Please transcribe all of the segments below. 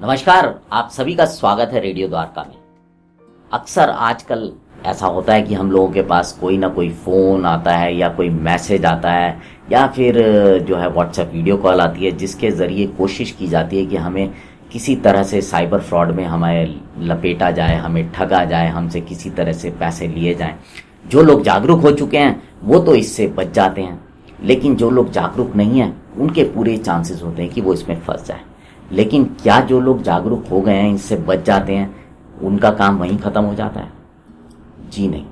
नमस्कार, आप सभी का स्वागत है रेडियो द्वारका में। अक्सर आजकल ऐसा होता है कि हम लोगों के पास कोई ना कोई फ़ोन आता है या कोई मैसेज आता है या फिर जो है व्हाट्सएप वीडियो कॉल आती है, जिसके ज़रिए कोशिश की जाती है कि हमें किसी तरह से साइबर फ्रॉड में हमें लपेटा जाए, हमें ठगा जाए, हमसे किसी तरह से पैसे लिए जाएं। जो लोग जागरूक हो चुके हैं वो तो इससे बच जाते हैं, लेकिन जो लोग जागरूक नहीं हैं उनके पूरे चांसेस होते हैं कि वो इसमें फंस जाए। लेकिन क्या जो लोग जागरूक हो गए हैं, इससे बच जाते हैं, उनका काम वहीं ख़त्म हो जाता है? जी नहीं,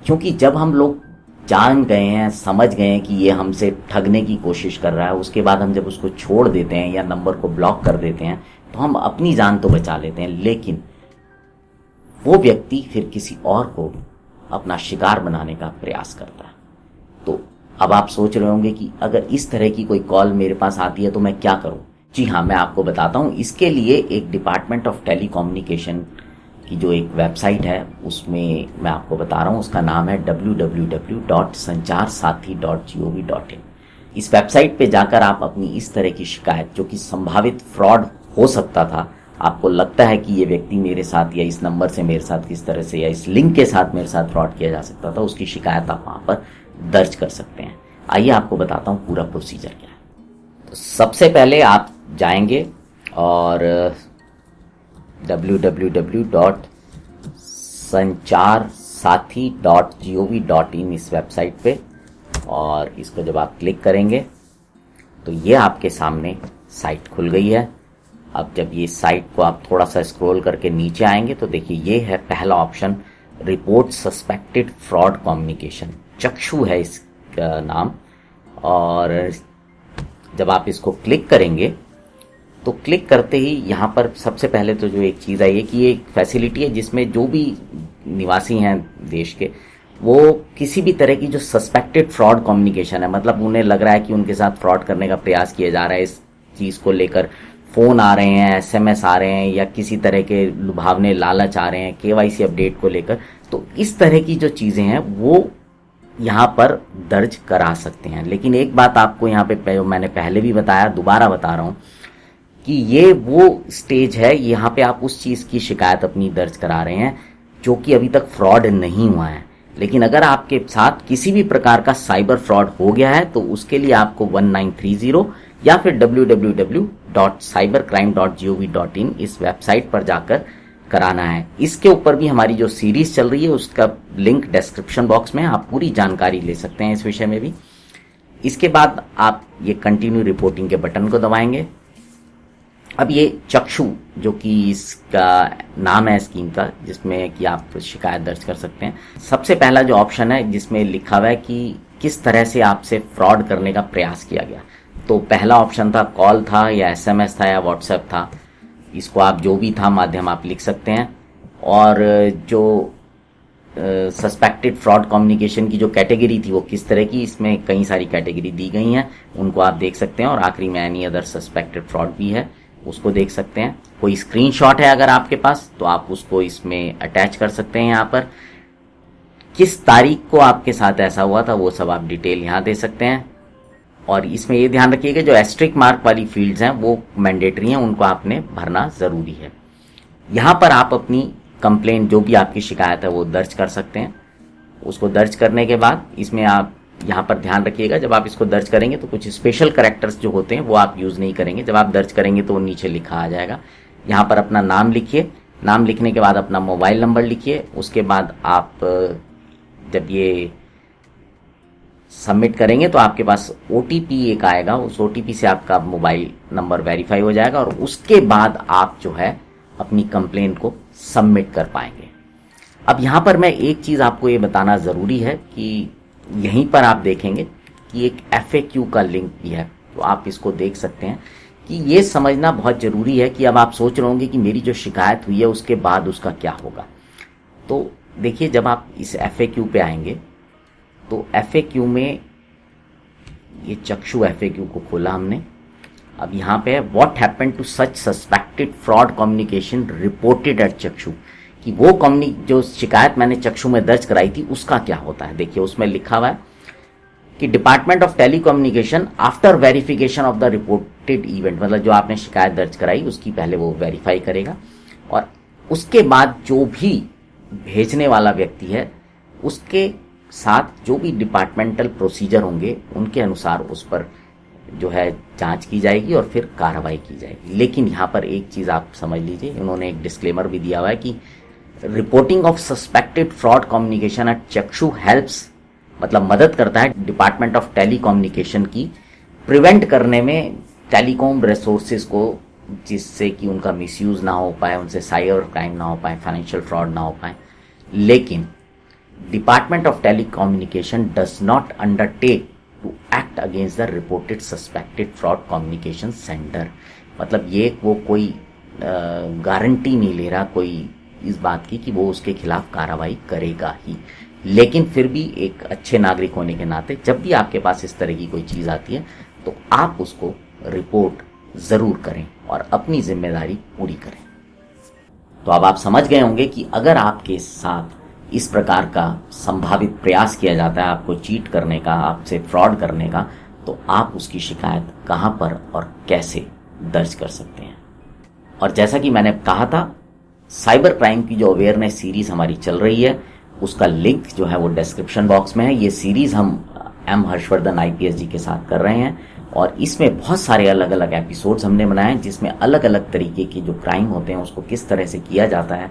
क्योंकि जब हम लोग जान गए हैं, समझ गए हैं कि ये हमसे ठगने की कोशिश कर रहा है, उसके बाद हम जब उसको छोड़ देते हैं या नंबर को ब्लॉक कर देते हैं तो हम अपनी जान तो बचा लेते हैं, लेकिन वो व्यक्ति फिर किसी और को अपना शिकार बनाने का प्रयास करता है। तो अब आप सोच रहे होंगे कि अगर इस तरह की कोई कॉल मेरे पास आती है तो मैं क्या करूं? जी हाँ, मैं आपको बताता हूँ। इसके लिए एक डिपार्टमेंट ऑफ टेलीकम्युनिकेशन की जो एक वेबसाइट है, उसमें मैं आपको बता रहा हूँ, उसका नाम है www.sancharsaathi.gov.in। इस वेबसाइट पे जाकर आप अपनी इस तरह की शिकायत, जो कि संभावित फ्रॉड हो सकता था, आपको लगता है कि ये व्यक्ति मेरे साथ या इस नंबर से मेरे साथ किस तरह से या इस लिंक के साथ मेरे साथ फ्रॉड किया जा सकता था, उसकी शिकायत आप वहाँ पर दर्ज कर सकते हैं। आइए आपको बताता हूँ पूरा प्रोसीजर क्या है। तो सबसे पहले आप जाएंगे और www.sancharsaathi.gov.in इस वेबसाइट पे, और इसको जब आप क्लिक करेंगे तो ये आपके सामने साइट खुल गई है। अब जब ये साइट को आप थोड़ा सा स्क्रॉल करके नीचे आएंगे तो देखिए ये है पहला option, report suspected fraud communication. चक्षु है इसका नाम। और जब आप इसको क्लिक करेंगे तो क्लिक करते ही यहाँ पर सबसे पहले तो जो एक चीज़ आई है कि ये एक फैसिलिटी है जिसमें जो भी निवासी हैं देश के, वो किसी भी तरह की जो सस्पेक्टेड फ्रॉड कम्युनिकेशन है, मतलब उन्हें लग रहा है कि उनके साथ फ्रॉड करने का प्रयास किया जा रहा है, इस चीज़ को लेकर फ़ोन आ रहे हैं, SMS आ रहे हैं या किसी तरह के लुभावने लालच आ रहे हैं KYC अपडेट को लेकर, तो इस तरह की जो चीज़ें हैं वो यहाँ पर दर्ज करा सकते हैं। लेकिन एक बात आपको यहाँ पे मैंने पहले भी बताया, दोबारा बता रहा हूँ कि ये वो स्टेज है, यहाँ पे आप उस चीज़ की शिकायत अपनी दर्ज करा रहे हैं जो कि अभी तक फ्रॉड नहीं हुआ है। लेकिन अगर आपके साथ किसी भी प्रकार का साइबर फ्रॉड हो गया है तो उसके लिए आपको 1930 या फिर www.cybercrime.gov.in इस वेबसाइट पर जाकर कराना है। इसके ऊपर भी हमारी जो सीरीज चल रही है उसका लिंक डिस्क्रिप्शन बॉक्स में, आप पूरी जानकारी ले सकते हैं इस विषय में भी। इसके बाद आप ये कंटिन्यू रिपोर्टिंग के बटन को दबाएंगे। अब ये चक्षु, जो कि इसका नाम है स्कीम का, जिसमें कि आप शिकायत दर्ज कर सकते हैं, सबसे पहला जो ऑप्शन है जिसमें लिखा हुआ है कि किस तरह से आपसे फ्रॉड करने का प्रयास किया गया, तो पहला ऑप्शन था कॉल था या SMS था या व्हाट्सएप था। इसको आप जो भी था माध्यम आप लिख सकते हैं। और जो सस्पेक्टेड फ्रॉड कम्युनिकेशन की जो कैटेगरी थी वो किस तरह की, इसमें कई सारी कैटेगरी दी गई हैं, उनको आप देख सकते हैं। और आखिरी में एनी अदर सस्पेक्टेड फ्रॉड भी है, उसको देख सकते हैं। कोई स्क्रीनशॉट है अगर आपके पास तो आप उसको इसमें अटैच कर सकते हैं। यहाँ पर किस तारीख को आपके साथ ऐसा हुआ था वो सब आप डिटेल यहाँ दे सकते हैं। और इसमें ये ध्यान रखिएगा जो एस्ट्रिक मार्क वाली फील्ड्स हैं वो मैंडेटरी हैं, उनको आपने भरना ज़रूरी है। यहाँ पर आप अपनी कंप्लेंट, जो भी आपकी शिकायत है वो दर्ज कर सकते हैं। उसको दर्ज करने के बाद इसमें आप यहाँ पर ध्यान रखिएगा, जब आप इसको दर्ज करेंगे तो कुछ स्पेशल कैरेक्टर्स जो होते हैं वो आप यूज़ नहीं करेंगे। जब आप दर्ज करेंगे तो वो नीचे लिखा आ जाएगा। यहाँ पर अपना नाम लिखिए, नाम लिखने के बाद अपना मोबाइल नंबर लिखिए। उसके बाद आप जब ये सबमिट करेंगे तो आपके पास OTP एक आएगा, उस OTP से आपका मोबाइल नंबर वेरीफाई हो जाएगा और उसके बाद आप जो है अपनी कंप्लेंट को सबमिट कर पाएंगे। अब यहाँ पर मैं एक चीज़ आपको ये बताना ज़रूरी है कि यहीं पर आप देखेंगे कि एक FAQ का लिंक भी है, तो आप इसको देख सकते हैं कि ये समझना बहुत ज़रूरी है कि अब आप सोच रहे होंगे कि मेरी जो शिकायत हुई है उसके बाद उसका क्या होगा। तो देखिए, जब आप इस FAQ पे आएंगे तो FAQ में ये चक्षु FAQ को खोला हमने। अब यहाँ पे है what happened to such suspected fraud communication reported at Chakshu, कि वो जो शिकायत मैंने चक्षु में दर्ज कराई थी उसका क्या होता है। देखिए उसमें लिखा हुआ है कि department of telecommunication after verification of the suspected event, मतलब जो आपने शिकायत दर्ज कराई उसकी पहले वो वेरीफाई करेगा, और उसके बाद जो भी भेजने वाला व्यक्ति है उसके साथ जो भी डिपार्टमेंटल प्रोसीजर होंगे उनके अनुसार उस पर जो है जांच की जाएगी और फिर कार्रवाई की जाएगी। लेकिन यहाँ पर एक चीज़ आप समझ लीजिए, उन्होंने एक डिस्क्लेमर भी दिया हुआ है कि reporting of suspected fraud communication at चक्षु हेल्प्स, मतलब मदद करता है डिपार्टमेंट ऑफ टेली कम्युनिकेशन की प्रिवेंट करने में टेलीकॉम रिसोर्सेज को, जिससे कि उनका मिसयूज ना हो पाए, उनसे साइबर क्राइम ना हो पाए, फाइनेंशियल फ्रॉड ना हो पाए। लेकिन department of telecommunication does not undertake to act against the reported suspected fraud communication sender, मतलब ये वो कोई गारंटी नहीं ले रहा कोई इस बात की कि वो उसके खिलाफ कार्रवाई करेगा ही। लेकिन फिर भी एक अच्छे नागरिक होने के नाते जब भी आपके पास इस तरह की कोई चीज़ आती है तो आप उसको रिपोर्ट ज़रूर करें और अपनी जिम्मेदारी पूरी करें। तो अब आप समझ गए होंगे कि अगर आपके साथ इस प्रकार का संभावित प्रयास किया जाता है आपको चीट करने का, आपसे फ्रॉड करने का, तो आप उसकी शिकायत कहाँ पर और कैसे दर्ज कर सकते हैं। और जैसा कि मैंने कहा था, साइबर क्राइम की जो अवेयरनेस सीरीज़ हमारी चल रही है उसका लिंक जो है वो डिस्क्रिप्शन बॉक्स में है। ये सीरीज़ हम एम हर्षवर्धन IPS जी के साथ कर रहे हैं और इसमें बहुत सारे अलग अलग एपिसोड्स हमने बनाए हैं जिसमें अलग अलग तरीके के जो क्राइम होते हैं उसको किस तरह से किया जाता है,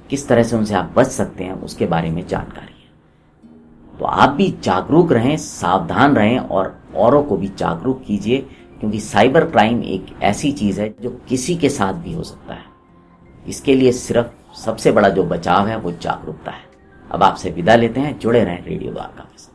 किस तरह से उनसे आप बच सकते हैं, उसके बारे में जानकारी है। तो आप भी जागरूक रहें, सावधान रहें और औरों को भी जागरूक कीजिए, क्योंकि साइबर क्राइम एक ऐसी चीज़ है जो किसी के साथ भी हो सकता है। इसके लिए सिर्फ सबसे बड़ा जो बचाव है वो जागरूकता है। अब आपसे विदा लेते हैं, जुड़े रहें रेडियो द्वारका के साथ।